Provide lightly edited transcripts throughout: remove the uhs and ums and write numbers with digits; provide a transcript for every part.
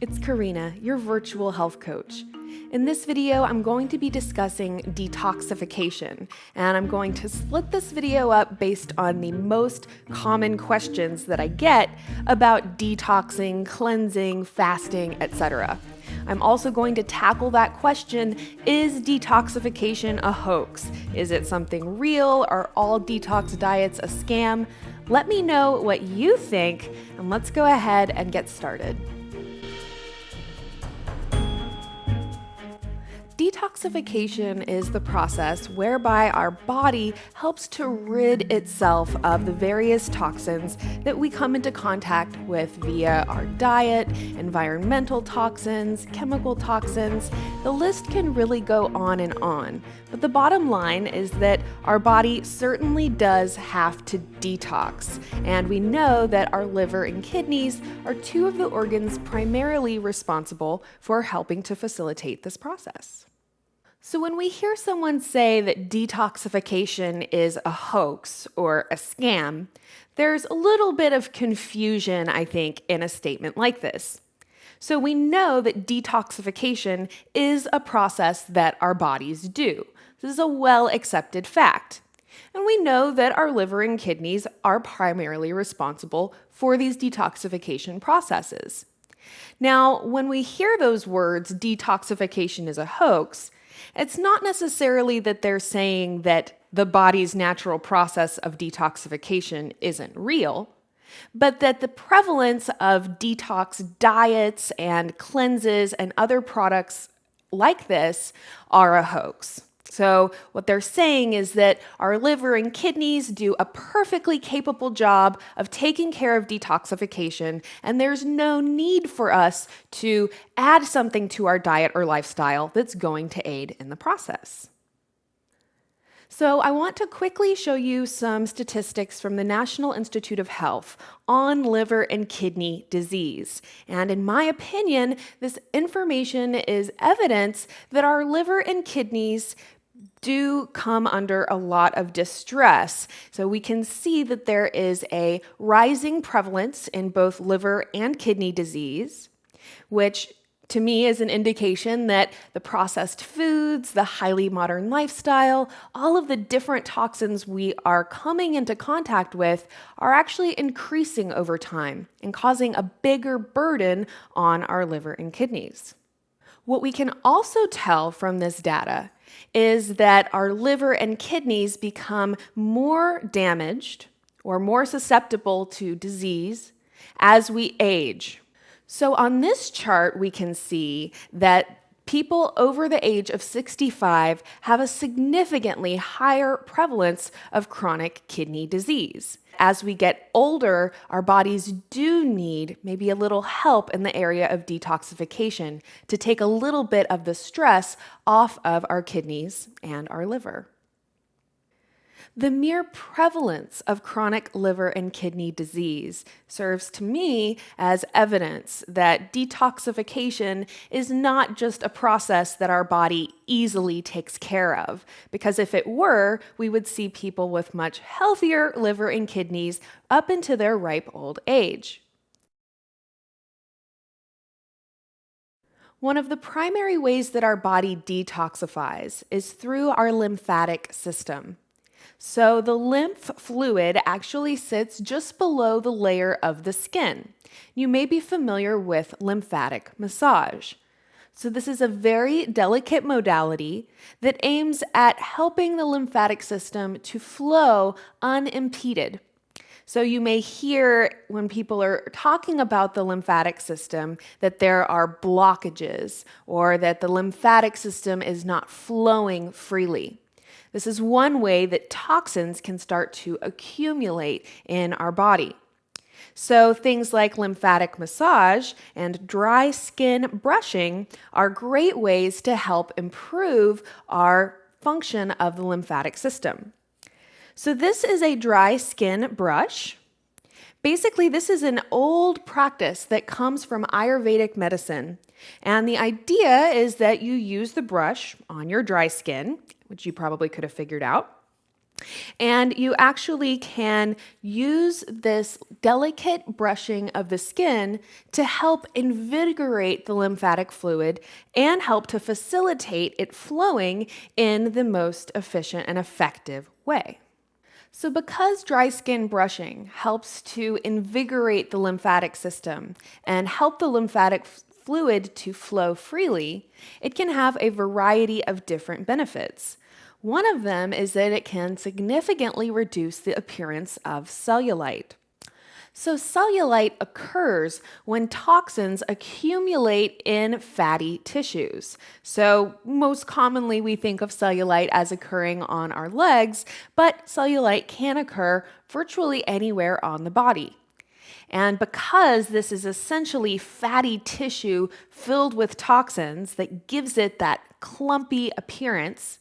it's Corrina, your virtual health coach. In this video, I'm going to be discussing detoxification, and I'm going to split this video up based on the most common questions that I get about detoxing, cleansing, fasting, etc. I'm also going to tackle that question, is detoxification a hoax? Is it something real? Are all detox diets a scam? Let me know what you think, and let's go ahead and get started. Detoxification is the process whereby our body helps to rid itself of the various toxins that we come into contact with via our diet, environmental toxins, chemical toxins. The list can really go on and on. But the bottom line is that our body certainly does have to detox. And we know that our liver and kidneys are two of the organs primarily responsible for helping to facilitate this process. So when we hear someone say that detoxification is a hoax or a scam, there's a little bit of confusion, I think, in a statement like this. So we know that detoxification is a process that our bodies do. This is a well-accepted fact. And we know that our liver and kidneys are primarily responsible for these detoxification processes. Now, when we hear those words, detoxification is a hoax, it's not necessarily that they're saying that the body's natural process of detoxification isn't real, but that the prevalence of detox diets and cleanses and other products like this are a hoax. So what they're saying is that our liver and kidneys do a perfectly capable job of taking care of detoxification, and there's no need for us to add something to our diet or lifestyle that's going to aid in the process. So I want to quickly show you some statistics from the National Institute of Health on liver and kidney disease. And in my opinion, this information is evidence that our liver and kidneys do come under a lot of distress. So we can see that there is a rising prevalence in both liver and kidney disease, which to me is an indication that the processed foods, the highly modern lifestyle, all of the different toxins we are coming into contact with are actually increasing over time and causing a bigger burden on our liver and kidneys. What we can also tell from this data is that our liver and kidneys become more damaged or more susceptible to disease as we age. So on this chart, we can see that people over the age of 65 have a significantly higher prevalence of chronic kidney disease. As we get older, our bodies do need maybe a little help in the area of detoxification to take a little bit of the stress off of our kidneys and our liver. The mere prevalence of chronic liver and kidney disease serves to me as evidence that detoxification is not just a process that our body easily takes care of, because if it were, we would see people with much healthier liver and kidneys up into their ripe old age. One of the primary ways that our body detoxifies is through our lymphatic system. So the lymph fluid actually sits just below the layer of the skin. You may be familiar with lymphatic massage. So this is a very delicate modality that aims at helping the lymphatic system to flow unimpeded. So you may hear when people are talking about the lymphatic system that there are blockages or that the lymphatic system is not flowing freely. This is one way that toxins can start to accumulate in our body. So things like lymphatic massage and dry skin brushing are great ways to help improve our function of the lymphatic system. So this is a dry skin brush. Basically, this is an old practice that comes from Ayurvedic medicine. And the idea is that you use the brush on your dry skin, which you probably could have figured out. And you actually can use this delicate brushing of the skin to help invigorate the lymphatic fluid and help to facilitate it flowing in the most efficient and effective way. So because dry skin brushing helps to invigorate the lymphatic system and help the lymphatic fluid to flow freely, it can have a variety of different benefits. One of them is that it can significantly reduce the appearance of cellulite. So cellulite occurs when toxins accumulate in fatty tissues. So most commonly we think of cellulite as occurring on our legs, but cellulite can occur virtually anywhere on the body. And because this is essentially fatty tissue filled with toxins that gives it that clumpy appearance,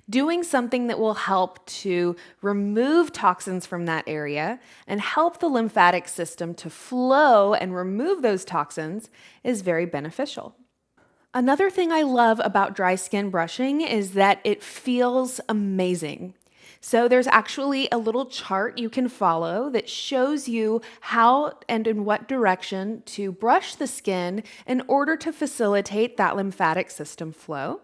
doing something that will help to remove toxins from that area and help the lymphatic system to flow and remove those toxins is very beneficial. Another thing I love about dry skin brushing is that it feels amazing. So there's actually a little chart you can follow that shows you how and in what direction to brush the skin in order to facilitate that lymphatic system flow.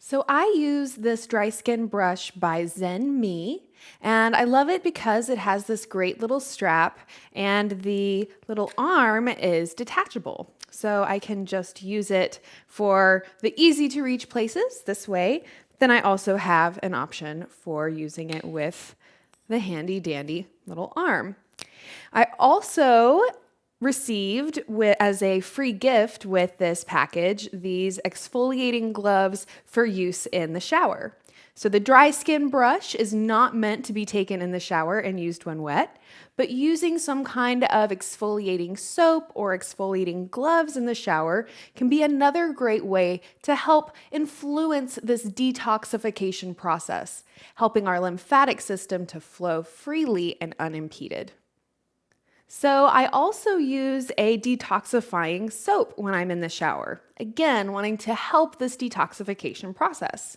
So I use this dry skin brush by Zen Me, and I love it because it has this great little strap and the little arm is detachable. So I can just use it for the easy to reach places this way. Then I also have an option for using it with the handy dandy little arm. I also received as a free gift with this package these exfoliating gloves for use in the shower. So the dry skin brush is not meant to be taken in the shower and used when wet, but using some kind of exfoliating soap or exfoliating gloves in the shower can be another great way to help influence this detoxification process, helping our lymphatic system to flow freely and unimpeded. So I also use a detoxifying soap when I'm in the shower, again, wanting to help this detoxification process.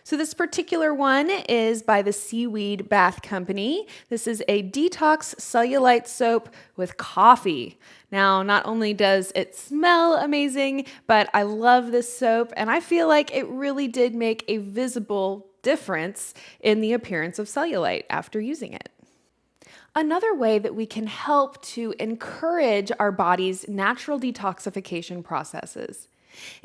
So this particular one is by the Seaweed Bath Company. This is a detox cellulite soap with coffee. Now, not only does it smell amazing, but I love this soap and I feel like it really did make a visible difference in the appearance of cellulite after using it. Another way that we can help to encourage our body's natural detoxification processes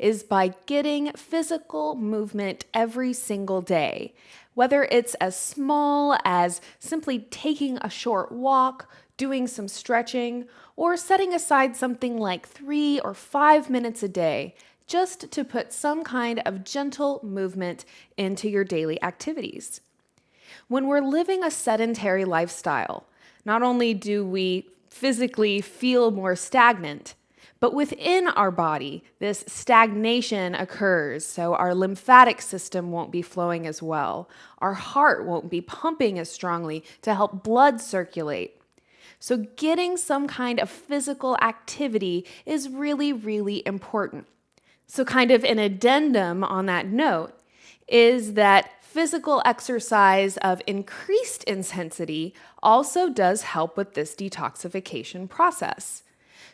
is by getting physical movement every single day, whether it's as small as simply taking a short walk, doing some stretching, or setting aside something like 3 or 5 minutes a day just to put some kind of gentle movement into your daily activities. When we're living a sedentary lifestyle, not only do we physically feel more stagnant, but within our body, this stagnation occurs, so our lymphatic system won't be flowing as well. Our heart won't be pumping as strongly to help blood circulate. So getting some kind of physical activity is really, really important. So kind of an addendum on that note is that physical exercise of increased intensity also does help with this detoxification process.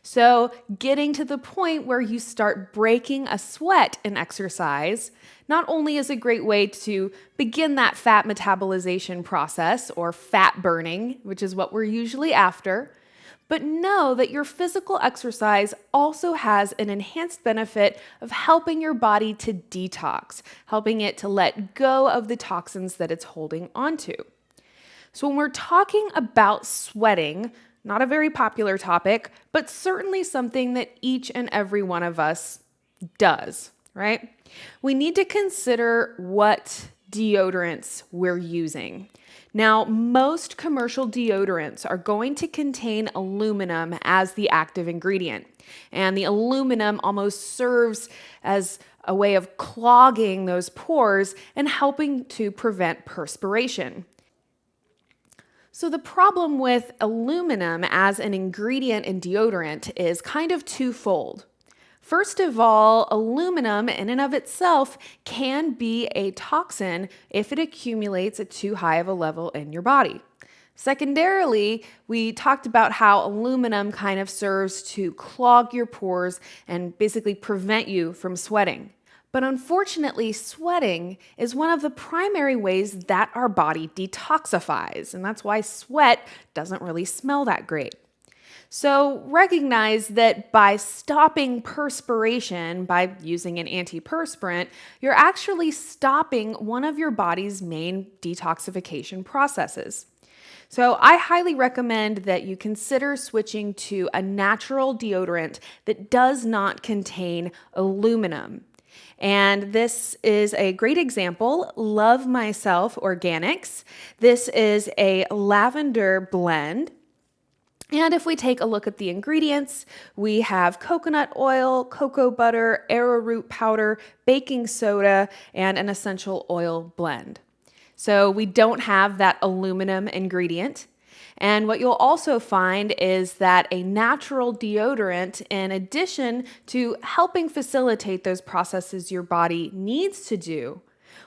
So getting to the point where you start breaking a sweat in exercise not only is a great way to begin that fat metabolization process or fat burning, which is what we're usually after, but know that your physical exercise also has an enhanced benefit of helping your body to detox, helping it to let go of the toxins that it's holding onto. So when we're talking about sweating, not a very popular topic, but certainly something that each and every one of us does, right? We need to consider what deodorants we're using. Now, most commercial deodorants are going to contain aluminum as the active ingredient, and the aluminum almost serves as a way of clogging those pores and helping to prevent perspiration. So the problem with aluminum as an ingredient in deodorant is kind of twofold. First of all, aluminum in and of itself can be a toxin if it accumulates at too high of a level in your body. Secondarily, we talked about how aluminum kind of serves to clog your pores and basically prevent you from sweating. But unfortunately, sweating is one of the primary ways that our body detoxifies, and that's why sweat doesn't really smell that great. So recognize that by stopping perspiration, by using an antiperspirant, you're actually stopping one of your body's main detoxification processes. So I highly recommend that you consider switching to a natural deodorant that does not contain aluminum. And this is a great example, Love Myself Organics. This is a lavender blend. And if we take a look at the ingredients, we have coconut oil, cocoa butter, arrowroot powder, baking soda, and an essential oil blend. So we don't have that aluminum ingredient. And what you'll also find is that a natural deodorant, in addition to helping facilitate those processes your body needs to do,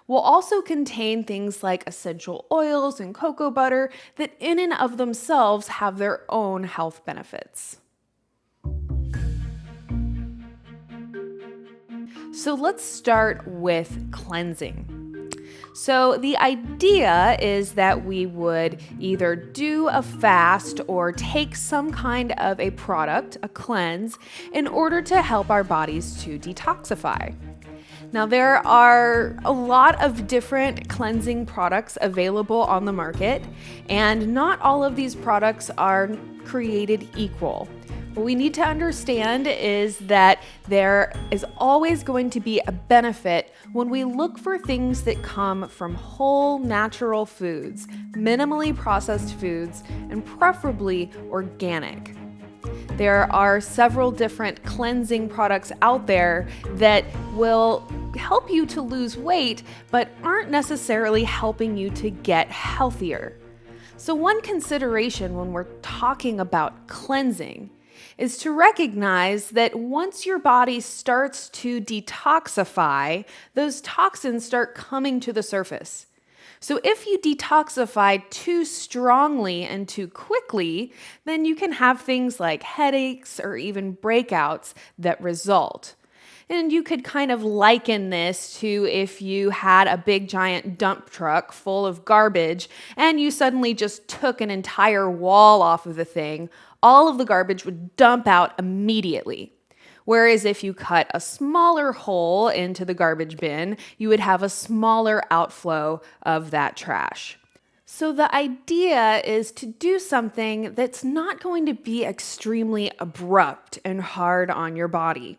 will also contain things like essential oils and cocoa butter that in and of themselves have their own health benefits. So let's start with cleansing. So the idea is that we would either do a fast or take some kind of a product, a cleanse, in order to help our bodies to detoxify. Now, there are a lot of different cleansing products available on the market, and not all of these products are created equal. What we need to understand is that there is always going to be a benefit when we look for things that come from whole natural foods, minimally processed foods, and preferably organic. There are several different cleansing products out there that will help you to lose weight, but aren't necessarily helping you to get healthier. So one consideration when we're talking about cleansing is to recognize that once your body starts to detoxify, those toxins start coming to the surface. So if you detoxify too strongly and too quickly, then you can have things like headaches or even breakouts that result. And you could kind of liken this to if you had a big giant dump truck full of garbage and you suddenly just took an entire wall off of the thing, all of the garbage would dump out immediately. Whereas if you cut a smaller hole into the garbage bin, you would have a smaller outflow of that trash. So the idea is to do something that's not going to be extremely abrupt and hard on your body.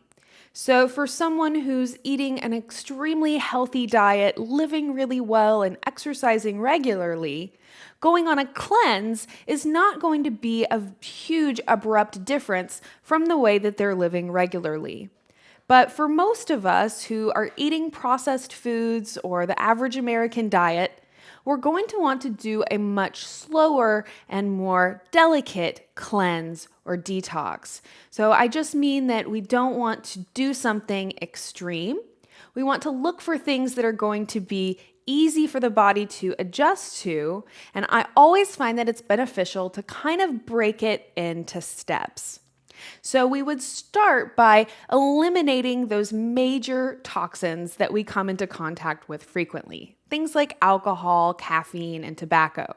So for someone who's eating an extremely healthy diet, living really well, and exercising regularly, going on a cleanse is not going to be a huge abrupt difference from the way that they're living regularly. But for most of us who are eating processed foods or the average American diet, we're going to want to do a much slower and more delicate cleanse or detox. So I just mean that we don't want to do something extreme. We want to look for things that are going to be easy for the body to adjust to, and I always find that it's beneficial to kind of break it into steps. So we would start by eliminating those major toxins that we come into contact with frequently, things like alcohol, caffeine, and tobacco.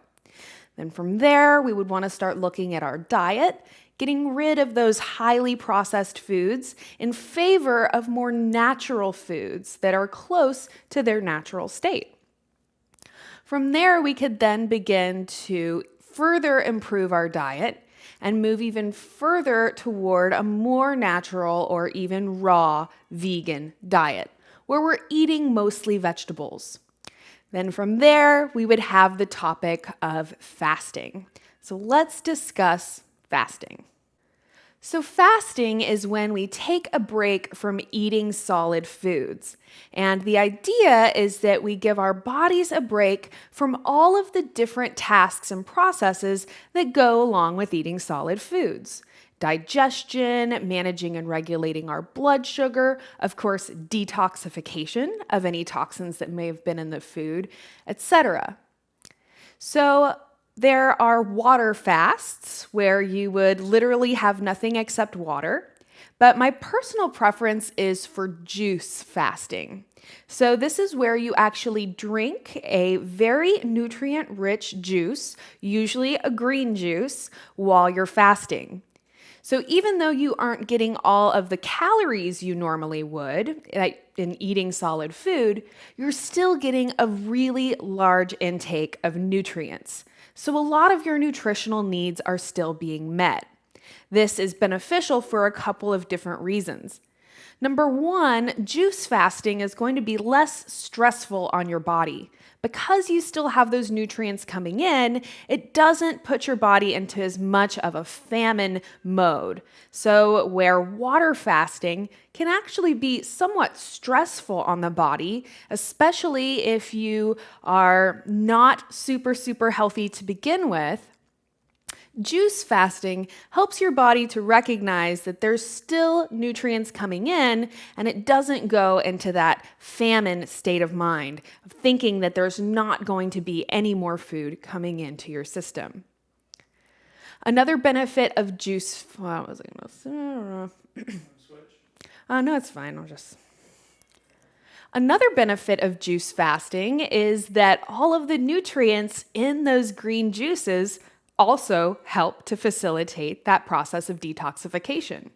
Then from there, we would want to start looking at our diet, getting rid of those highly processed foods in favor of more natural foods that are close to their natural state. From there, we could then begin to further improve our diet and move even further toward a more natural or even raw vegan diet, where we're eating mostly vegetables. Then from there, we would have the topic of fasting. So let's discuss fasting. So fasting is when we take a break from eating solid foods. And the idea is that we give our bodies a break from all of the different tasks and processes that go along with eating solid foods. digestion, managing and regulating our blood sugar, of course, detoxification of any toxins that may have been in the food, etc. So there are water fasts where you would literally have nothing except water. But my personal preference is for juice fasting. So this is where you actually drink a very nutrient-rich juice, usually a green juice, while you're fasting. So even though you aren't getting all of the calories you normally would in eating solid food, you're still getting a really large intake of nutrients. So a lot of your nutritional needs are still being met. This is beneficial for a couple of different reasons. Number one, juice fasting is going to be less stressful on your body. Because you still have those nutrients coming in, it doesn't put your body into as much of a famine mode. So where water fasting can actually be somewhat stressful on the body, especially if you are not super healthy to begin with, juice fasting helps your body to recognize that there's still nutrients coming in and it doesn't go into that famine state of mind of thinking that there's not going to be any more food coming into your system. Another benefit of juice, what was I going to say? No, it's fine. Another benefit of juice fasting is that all of the nutrients in those green juices also help to facilitate that process of detoxification.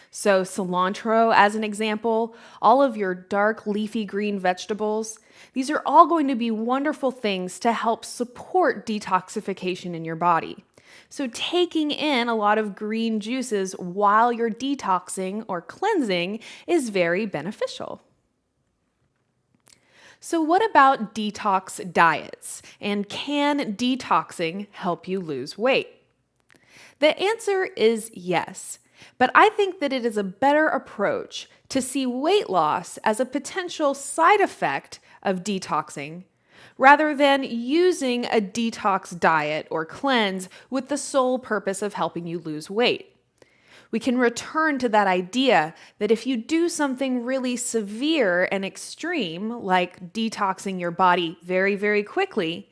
So cilantro, as an example, all of your dark leafy green vegetables, these are all going to be wonderful things to help support detoxification in your body. So taking in a lot of green juices while you're detoxing or cleansing is very beneficial. So what about detox diets? And can detoxing help you lose weight? The answer is yes, but I think that it is a better approach to see weight loss as a potential side effect of detoxing rather than using a detox diet or cleanse with the sole purpose of helping you lose weight. We can return to that idea that if you do something really severe and extreme, like detoxing your body very quickly,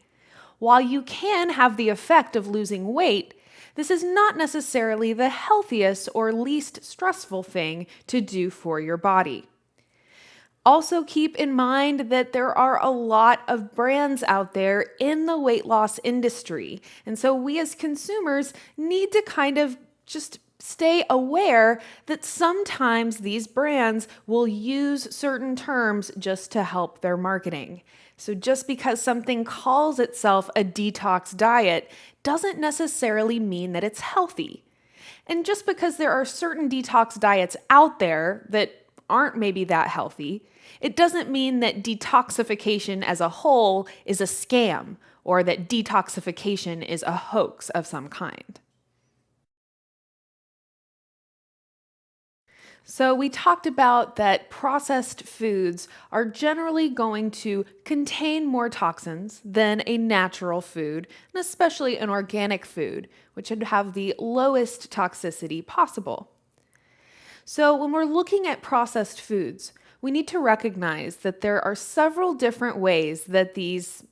while you can have the effect of losing weight, this is not necessarily the healthiest or least stressful thing to do for your body. Also keep in mind that there are a lot of brands out there in the weight loss industry. And so we as consumers need to kind of just stay aware that sometimes these brands will use certain terms just to help their marketing. So just because something calls itself a detox diet doesn't necessarily mean that it's healthy. And just because there are certain detox diets out there that aren't maybe that healthy, it doesn't mean that detoxification as a whole is a scam or that detoxification is a hoax of some kind. So we talked about that processed foods are generally going to contain more toxins than a natural food, and especially an organic food, which would have the lowest toxicity possible. So when we're looking at processed foods, we need to recognize that there are several different ways that these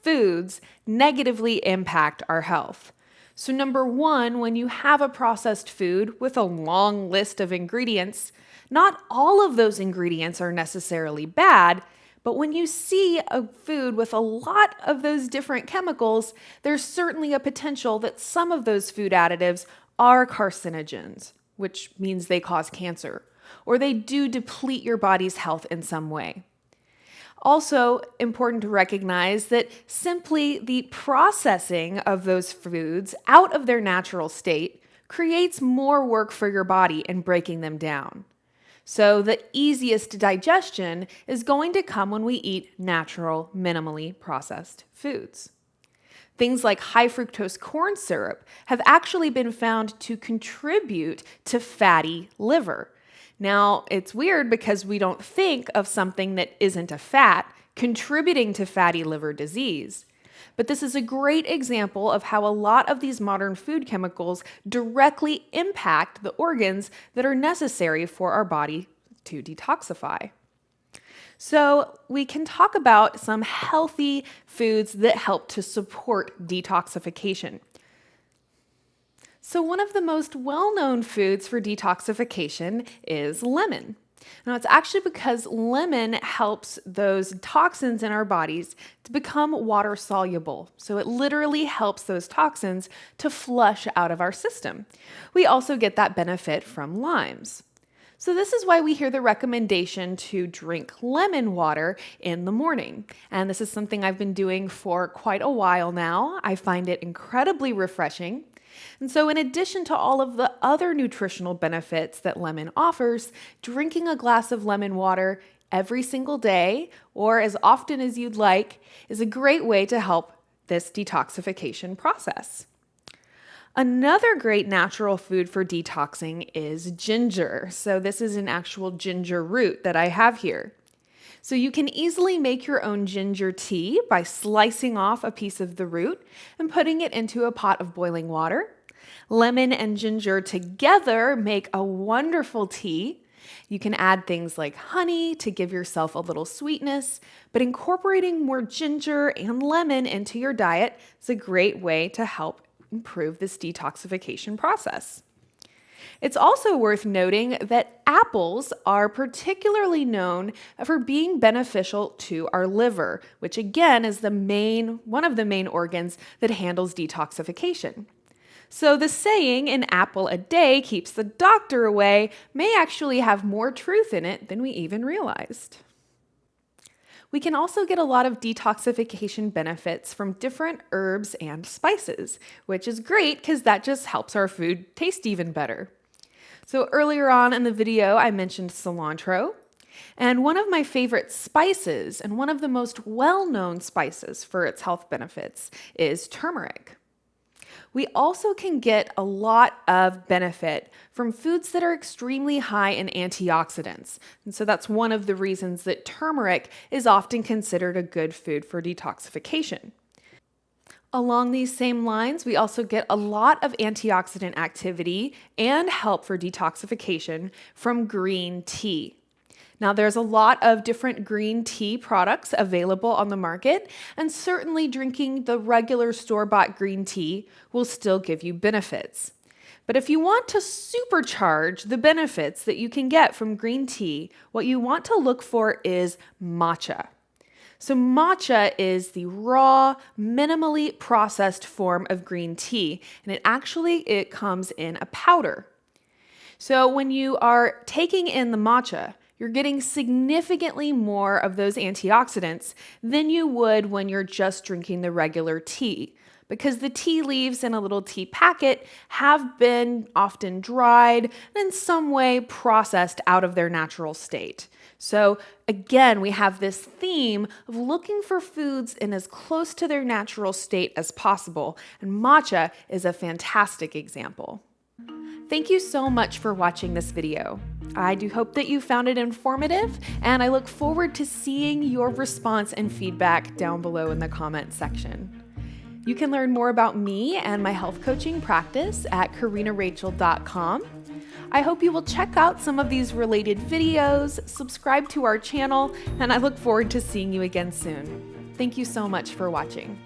foods negatively impact our health. So number one, when you have a processed food with a long list of ingredients, not all of those ingredients are necessarily bad, but when you see a food with a lot of those different chemicals, there's certainly a potential that some of those food additives are carcinogens, which means they cause cancer, or they do deplete your body's health in some way. Also important to recognize that simply the processing of those foods out of their natural state creates more work for your body in breaking them down. So the easiest digestion is going to come when we eat natural, minimally processed foods. Things like high fructose corn syrup have actually been found to contribute to fatty liver. Now, it's weird because we don't think of something that isn't a fat contributing to fatty liver disease. But this is a great example of how a lot of these modern food chemicals directly impact the organs that are necessary for our body to detoxify. So we can talk about some healthy foods that help to support detoxification. So one of the most well-known foods for detoxification is lemon. Now, it's actually because lemon helps those toxins in our bodies to become water soluble. So it literally helps those toxins to flush out of our system. We also get that benefit from limes. So this is why we hear the recommendation to drink lemon water in the morning. And this is something I've been doing for quite a while now. I find it incredibly refreshing. And so in addition to all of the other nutritional benefits that lemon offers, drinking a glass of lemon water every single day, or as often as you'd like, is a great way to help this detoxification process. Another great natural food for detoxing is ginger. So this is an actual ginger root that I have here. So you can easily make your own ginger tea by slicing off a piece of the root and putting it into a pot of boiling water. Lemon and ginger together make a wonderful tea. You can add things like honey to give yourself a little sweetness, but incorporating more ginger and lemon into your diet is a great way to help improve this detoxification process. It's also worth noting that apples are particularly known for being beneficial to our liver, which again is one of the main organs that handles detoxification. So the saying, "an apple a day keeps the doctor away," may actually have more truth in it than we even realized. We can also get a lot of detoxification benefits from different herbs and spices, which is great because that just helps our food taste even better. So earlier on in the video, I mentioned cilantro, and one of my favorite spices and one of the most well-known spices for its health benefits is turmeric. We also can get a lot of benefit from foods that are extremely high in antioxidants. And so that's one of the reasons that turmeric is often considered a good food for detoxification. Along these same lines, we also get a lot of antioxidant activity and help for detoxification from green tea. Now, there's a lot of different green tea products available on the market, and certainly drinking the regular store-bought green tea will still give you benefits. But if you want to supercharge the benefits that you can get from green tea, what you want to look for is matcha. So matcha is the raw, minimally processed form of green tea, and it comes in a powder. So when you are taking in the matcha, you're getting significantly more of those antioxidants than you would when you're just drinking the regular tea, because the tea leaves in a little tea packet have been often dried and in some way processed out of their natural state. So again, we have this theme of looking for foods in as close to their natural state as possible, and matcha is a fantastic example. Thank you so much for watching this video. I do hope that you found it informative, and I look forward to seeing your response and feedback down below in the comments section. You can learn more about me and my health coaching practice at CorrinaRachel.com. I hope you will check out some of these related videos, subscribe to our channel, and I look forward to seeing you again soon. Thank you so much for watching.